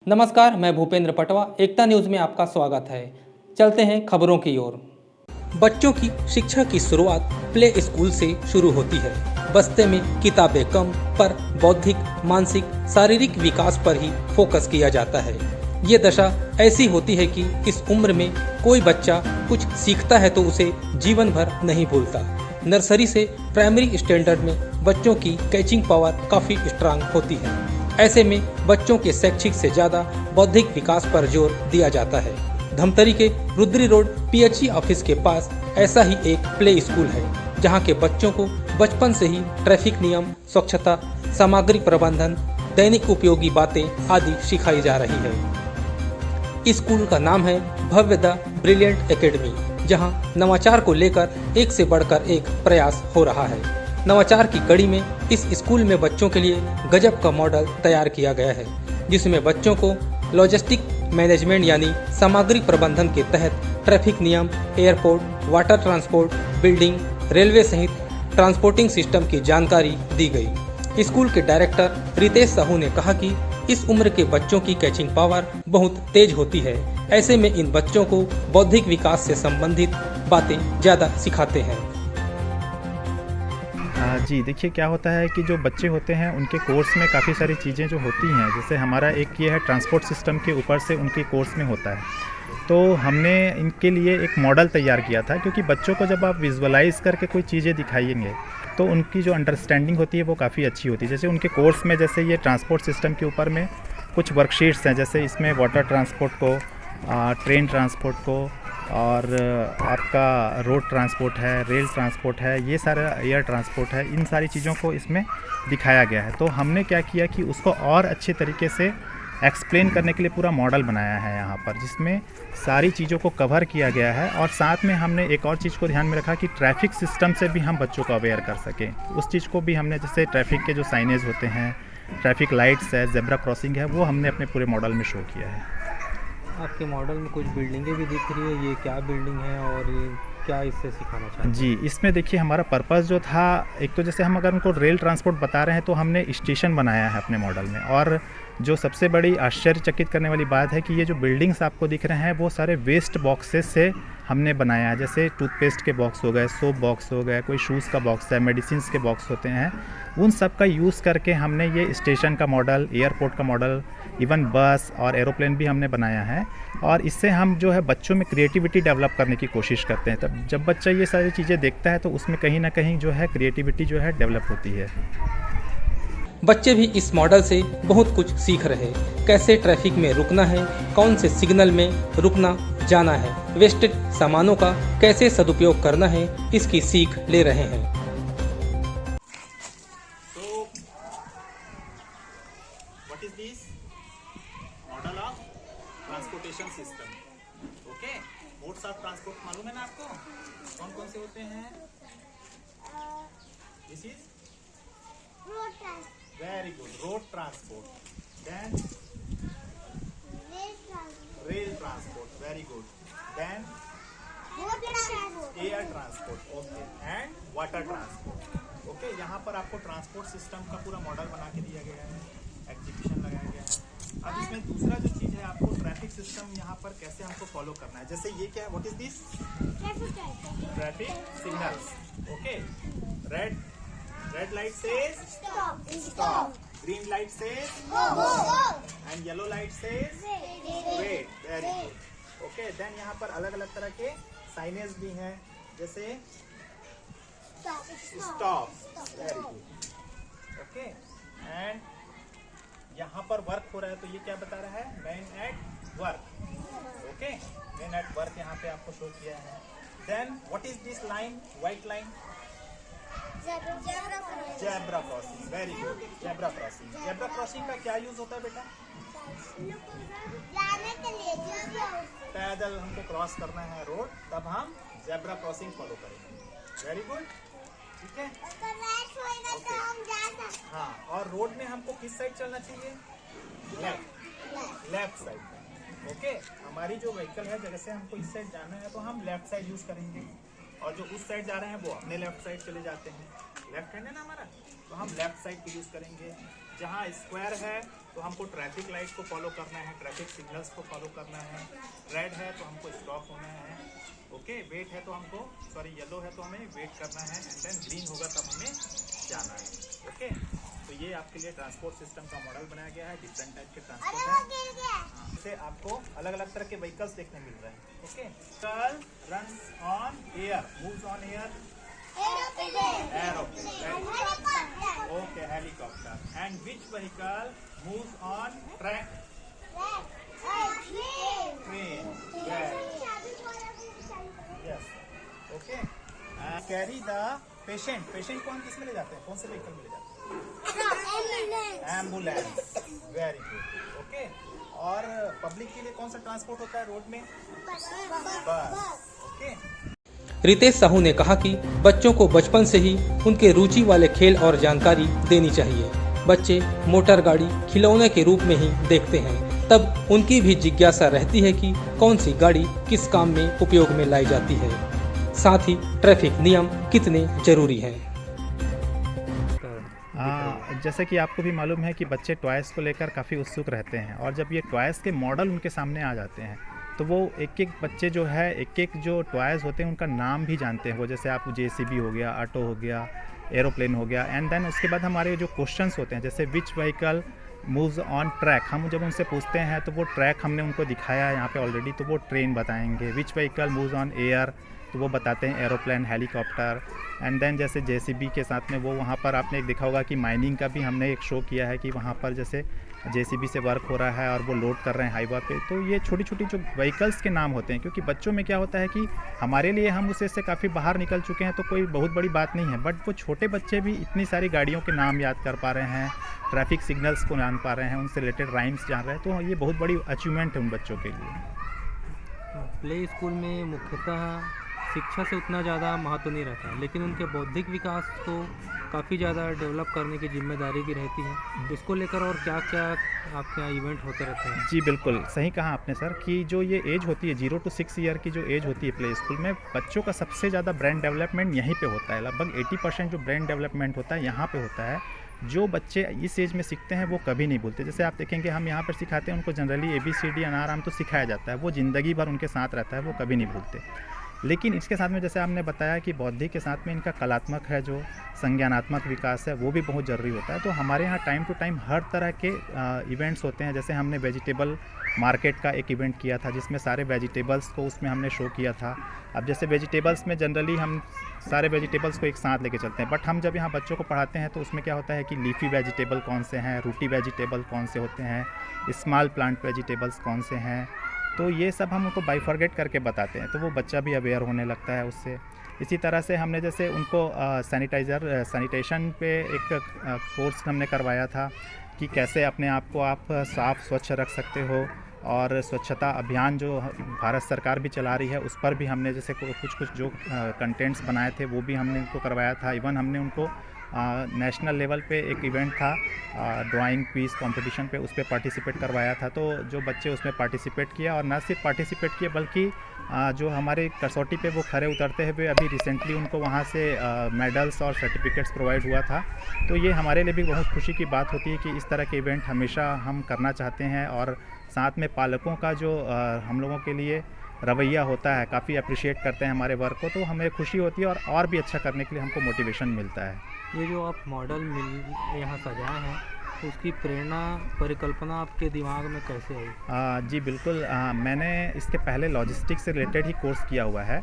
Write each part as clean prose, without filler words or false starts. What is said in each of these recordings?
नमस्कार, मैं भूपेंद्र पटवा। एकता न्यूज़ में आपका स्वागत है। चलते हैं खबरों की ओर। बच्चों की शिक्षा की शुरुआत प्ले स्कूल से शुरू होती है। बस्ते में किताबें कम पर बौद्धिक, मानसिक, शारीरिक विकास पर ही फोकस किया जाता है। ये दशा ऐसी होती है कि इस उम्र में कोई बच्चा कुछ सीखता है तो उसे जीवन भर नहीं भूलता। नर्सरी से प्राइमरी स्टैंडर्ड में बच्चों की कैचिंग पावर काफ़ी स्ट्रांग होती है। ऐसे में बच्चों के शैक्षिक से ज़्यादा बौद्धिक विकास पर जोर दिया जाता है। धमतरी के रुद्री रोड PHE ऑफिस के पास ऐसा ही एक प्ले स्कूल है, जहां के बच्चों को बचपन से ही ट्रैफिक नियम, स्वच्छता, सामग्री प्रबंधन, दैनिक उपयोगी बातें आदि सिखाई जा रही है। स्कूल का नाम है भव्य द ब्रिलियंट एकेडमी, जहां नवाचार को लेकर एक से बढ़कर एक प्रयास हो रहा है। नवाचार की कड़ी में इस स्कूल में बच्चों के लिए गजब का मॉडल तैयार किया गया है, जिसमें बच्चों को लॉजिस्टिक मैनेजमेंट यानी सामग्री प्रबंधन के तहत ट्रैफिक नियम, airport, water transport, building, railway सहित ट्रांसपोर्टिंग सिस्टम की जानकारी दी गई। स्कूल के डायरेक्टर रितेश साहू ने कहा कि इस उम्र के बच्चों की कैचिंग पावर बहुत तेज होती है। ऐसे में इन बच्चों को बौद्धिक विकास से संबंधित बातें ज़्यादा सिखाते हैं। जी देखिए, क्या होता है कि जो बच्चे होते हैं उनके कोर्स में काफ़ी सारी चीज़ें जो होती हैं, जैसे हमारा एक ये है ट्रांसपोर्ट सिस्टम के ऊपर से उनके कोर्स में होता है। तो हमने इनके लिए एक मॉडल तैयार किया था, क्योंकि बच्चों को जब आप विजुअलाइज़ करके कोई चीज़ें दिखाएंगे तो उनकी जो अंडरस्टैंडिंग होती है वो काफ़ी अच्छी होती है। जैसे उनके कोर्स में जैसे ये ट्रांसपोर्ट सिस्टम के ऊपर में कुछ वर्कशीट्स हैं, जैसे इसमें वाटर ट्रांसपोर्ट को, ट्रेन ट्रांसपोर्ट को, और आपका रोड ट्रांसपोर्ट है, रेल ट्रांसपोर्ट है, ये सारा एयर ट्रांसपोर्ट है, इन सारी चीज़ों को इसमें दिखाया गया है। तो हमने क्या किया कि उसको और अच्छे तरीके से एक्सप्लेन करने के लिए पूरा मॉडल बनाया है यहाँ पर, जिसमें सारी चीज़ों को कवर किया गया है। और साथ में हमने एक और चीज़ को ध्यान में रखा कि ट्रैफिक सिस्टम से भी हम बच्चों को अवेयर कर सकें। उस चीज़ को भी हमने, जैसे ट्रैफिक के जो साइनेज होते हैं, ट्रैफिक लाइट्स है, जेब्रा क्रॉसिंग है, वो हमने अपने पूरे मॉडल में शो किया है। आपके मॉडल में कुछ बिल्डिंगें भी दिख रही है, ये क्या बिल्डिंग है और ये क्या इससे सिखाना चाहते हैं? जी, इसमें देखिए हमारा पर्पस जो था, एक तो जैसे हम अगर उनको रेल ट्रांसपोर्ट बता रहे हैं तो हमने स्टेशन बनाया है अपने मॉडल में। और जो सबसे बड़ी आश्चर्यचकित करने वाली बात है कि ये जो बिल्डिंग्स आपको दिख रहे हैं वो सारे वेस्ट बॉक्सेस से हमने बनाया है। जैसे टूथपेस्ट के बॉक्स हो गए, सोप बॉक्स हो गए, कोई शूज़ का बॉक्स है, मेडिसिन के बॉक्स होते हैं, उन सब का यूज़ करके हमने ये स्टेशन का मॉडल, एयरपोर्ट का मॉडल, इवन बस और एरोप्लेन भी हमने बनाया है। और इससे हम जो है बच्चों में क्रिएटिविटी डेवलप करने की कोशिश करते हैं। तब जब बच्चा ये सारी चीज़ें देखता है तो उसमें कहीं ना कहीं जो है क्रिएटिविटी जो है डेवलप होती है। बच्चे भी इस मॉडल से बहुत कुछ सीख रहे हैं। कैसे ट्रैफिक में रुकना है, कौन से सिग्नल में रुकना जाना है, वेस्टेड सामानों का कैसे सदुपयोग करना है, इसकी सीख ले रहे हैं। तो what is this model of transportation system? Okay, modes of transport मालूम है ना आपको, कौन कौन से होते हैं? This is road transport, very good, road transport, then rail transport, very good, then air transport, okay, and water transport. Okay, यहाँ पर आपको ट्रांसपोर्ट सिस्टम का पूरा मॉडल बना के दिया गया है, एग्जीक्यूशन लगाया गया है। अब इसमें दूसरा जो चीज़ है, आपको ट्रैफिक सिस्टम यहाँ पर कैसे हमको फॉलो करना है। जैसे ये क्या है, what is this? Traffic signals. Okay, red light says stop, green light says go, and yellow light says wait, very good. Okay, then यहाँ पर अलग अलग तरह के साइनेज भी हैं, जैसे stop, very good. Okay, and यहाँ पर वर्क हो रहा है तो ये क्या बता रहा है? Man at work. Okay, man at work यहाँ पे आपको शो किया है। Then what is this line, white line? Zebra crossing, very good, zebra crossing. Zebra crossing का क्या यूज होता है बेटा? जाने के लिए पैदल हमको क्रॉस करना है रोड, तब हम जेब्रा क्रॉसिंग फॉलो करेंगे। वेरी गुड, ठीक है। हाँ, और रोड में हमको किस साइड चलना चाहिए? Left side. ओके, हमारी जो व्हीकल है, जैसे हमको इस साइड जाना है तो हम लेफ्ट साइड यूज करेंगे, और जो उस साइड जा रहे हैं वो अपने लेफ्ट साइड चले जाते हैं। लेफ्ट हैंड है ना हमारा, तो हम लेफ्ट साइड को यूज़ करेंगे। जहाँ स्क्वायर है तो हमको ट्रैफिक लाइट को फॉलो करना है, ट्रैफिक सिग्नल्स को फॉलो करना है। रेड है तो हमको स्टॉप होना है, ओके। वेट है तो हमको येलो है तो हमें वेट करना है, एंड देन ग्रीन होगा तब हमें जाना है, ओके। तो ये आपके लिए ट्रांसपोर्ट सिस्टम का मॉडल बनाया गया है। डिफरेंट टाइप के ट्रांसपोर्ट है, जैसे आपको अलग अलग तरह के व्हीकल्स देखने मिल रहे हैं, okay. Vehicle runs on air, moves on air, aeroplane, okay, helicopter. And which vehicle moves on track? Train, yes, okay. Carry the patient, patient को हम किस में ले जाते हैं, कौन से व्हीकल में ले जाते हैं? Ambulance, very good, okay. और पब्लिक के लिए कौन सा ट्रांसपोर्ट होता है रोड में? बस, ओके। रितेश साहू ने कहा कि बच्चों को बचपन से ही उनके रुचि वाले खेल और जानकारी देनी चाहिए। बच्चे मोटर गाड़ी खिलौने के रूप में ही देखते हैं, तब उनकी भी जिज्ञासा रहती है कि कौन सी गाड़ी किस काम में उपयोग में लाई जाती है, साथ ही ट्रैफिक नियम कितने जरूरी हैं। जैसे कि आपको भी मालूम है कि बच्चे टॉयज़ को लेकर काफ़ी उत्सुक रहते हैं, और जब ये टॉयज़ के मॉडल उनके सामने आ जाते हैं तो वो एक एक बच्चे जो है एक एक जो टॉयज़ होते हैं उनका नाम भी जानते हैं। वो जैसे आप JCB हो गया, ऑटो हो गया, एरोप्लेन हो गया, एंड देन उसके बाद हमारे जो क्वेश्चंस होते हैं जैसे विच व्हीकल मूव्स ऑन ट्रैक, हम जब उनसे पूछते हैं तो वो ट्रैक हमने उनको दिखाया है यहाँ पे ऑलरेडी, तो वो ट्रेन बताएंगे। विच व्हीकल मूव्स ऑन एयर, तो वो बताते हैं एरोप्लेन, हेलीकॉप्टर। एंड देन जैसे JCB के साथ में वो वहाँ पर आपने एक देखा होगा कि माइनिंग का भी हमने एक शो किया है कि वहाँ पर जैसे JCB से वर्क हो रहा है और वो लोड कर रहे हैं हाईवा पे। तो ये छोटी छोटी जो व्हीकल्स के नाम होते हैं, क्योंकि बच्चों में क्या होता है कि हमारे लिए हम उससे से काफ़ी बाहर निकल चुके हैं तो कोई बहुत बड़ी बात नहीं है, बट वो छोटे बच्चे भी इतनी सारी गाड़ियों के नाम याद कर पा रहे हैं, ट्रैफिक सिग्नल्स को जान पा रहे हैं, उनसे रिलेटेड राइम्स जान रहे हैं, तो ये बहुत बड़ी अचीवमेंट है उन बच्चों के लिए। प्ले स्कूल में मुख्यतः शिक्षा से उतना ज़्यादा महत्व नहीं रहता है, लेकिन उनके बौद्धिक विकास को काफ़ी ज़्यादा डेवलप करने की जिम्मेदारी भी रहती है। इसको लेकर और क्या क्या आपके यहाँ इवेंट होते रहते हैं? जी बिल्कुल सही कहा आपने सर, कि जो ये एज होती है 0 to 6 ईयर की जो एज होती है प्ले स्कूल में, बच्चों का सबसे ज़्यादा ब्रेन डेवलपमेंट यहीं पे होता है। लगभग 80% जो ब्रेन डेवलपमेंट होता है यहाँ पे होता है। जो बच्चे इस एज में सीखते हैं वो कभी नहीं भूलते। जैसे आप देखेंगे हम यहाँ पर सिखाते हैं उनको जनरली ABCD अनार तो सिखाया जाता है, वो ज़िंदगी भर उनके साथ रहता है, वो कभी नहीं भूलते। लेकिन इसके साथ में जैसे आपने बताया कि बौद्धिक के साथ में इनका कलात्मक है, जो संज्ञानात्मक विकास है, वो भी बहुत ज़रूरी होता है। तो हमारे यहाँ टाइम टू टाइम हर तरह के इवेंट्स होते हैं। जैसे हमने वेजिटेबल मार्केट का एक इवेंट किया था जिसमें सारे वेजिटेबल्स को उसमें हमने शो किया था। अब जैसे वेजिटेबल्स में जनरली हम सारे वेजिटेबल्स को एक साथ लेके चलते हैं, बट हम जब यहाँ बच्चों को पढ़ाते हैं तो उसमें क्या होता है कि लीफी वेजिटेबल कौन से हैं, रूटी वेजिटेबल कौन से होते हैं, स्मॉल प्लांट वेजिटेबल्स कौन से हैं, तो ये सब हम उनको बाइफर्गेट करके बताते हैं, तो वो बच्चा भी अवेयर होने लगता है उससे। इसी तरह से हमने जैसे उनको सैनिटेशन पे एक कोर्स हमने करवाया था कि कैसे अपने आप को आप साफ़ स्वच्छ रख सकते हो, और स्वच्छता अभियान जो भारत सरकार भी चला रही है उस पर भी हमने जैसे कुछ जो कंटेंट्स बनाए थे वो भी हमने उनको करवाया था। इवन हमने उनको नेशनल लेवल पे एक इवेंट था ड्राइंग क्विज़ कंपटीशन पे, उस पर पार्टिसिपेट करवाया था। तो जो बच्चे उसमें पार्टिसिपेट किया, और न सिर्फ पार्टिसिपेट किए बल्कि जो हमारे कसौटी पे वो खरे उतरते हुए अभी रिसेंटली उनको वहाँ से मेडल्स और सर्टिफिकेट्स प्रोवाइड हुआ था। तो ये हमारे लिए भी बहुत खुशी की बात होती है कि इस तरह के इवेंट हमेशा हम करना चाहते हैं, और साथ में पालकों का जो हम लोगों के लिए रवैया होता है, काफ़ी अप्रिशिएट करते हैं हमारे वर्क को, तो हमें खुशी होती है और भी अच्छा करने के लिए हमको मोटिवेशन मिलता है। ये जो आप मॉडल यहाँ सजाए हैं, तो उसकी प्रेरणा परिकल्पना आपके दिमाग में कैसे आई? जी बिल्कुल, मैंने इसके पहले लॉजिस्टिक्स से रिलेटेड ही कोर्स किया हुआ है।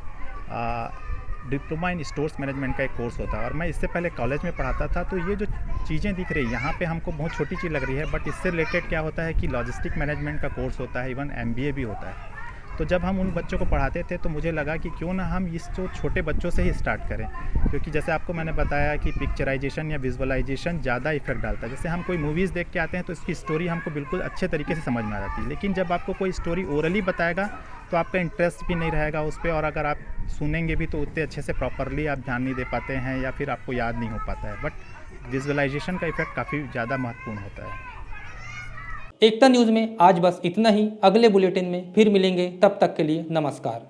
डिप्लोमा इन स्टोर्स मैनेजमेंट का एक कोर्स होता है, और मैं इससे पहले कॉलेज में पढ़ाता था। तो ये जो चीज़ें दिख रही है यहाँ पे हमको बहुत छोटी चीज़ लग रही है, बट इससे रिलेटेड क्या होता है कि लॉजिस्टिक मैनेजमेंट का कोर्स होता है, इवन MBA भी होता है। तो जब हम उन बच्चों को पढ़ाते थे तो मुझे लगा कि क्यों ना हम इस जो छोटे बच्चों से ही स्टार्ट करें, क्योंकि जैसे आपको मैंने बताया कि पिक्चराइजेशन या विजुअलाइजेशन ज़्यादा इफेक्ट डालता है। जैसे हम कोई मूवीज़ देख के आते हैं तो इसकी स्टोरी हमको बिल्कुल अच्छे तरीके से समझ में आ जाती है, लेकिन जब आपको कोई स्टोरी ओरली बताएगा तो आपका इंटरेस्ट भी नहीं रहेगा उस पर, और अगर आप सुनेंगे भी तो उतने अच्छे से प्रॉपरली आप ध्यान नहीं दे पाते हैं या फिर आपको याद नहीं हो पाता है। बट विजुअलाइजेशन का इफेक्ट काफ़ी ज़्यादा महत्वपूर्ण होता है। एकता न्यूज़ में आज बस इतना ही। अगले बुलेटिन में फिर मिलेंगे, तब तक के लिए नमस्कार।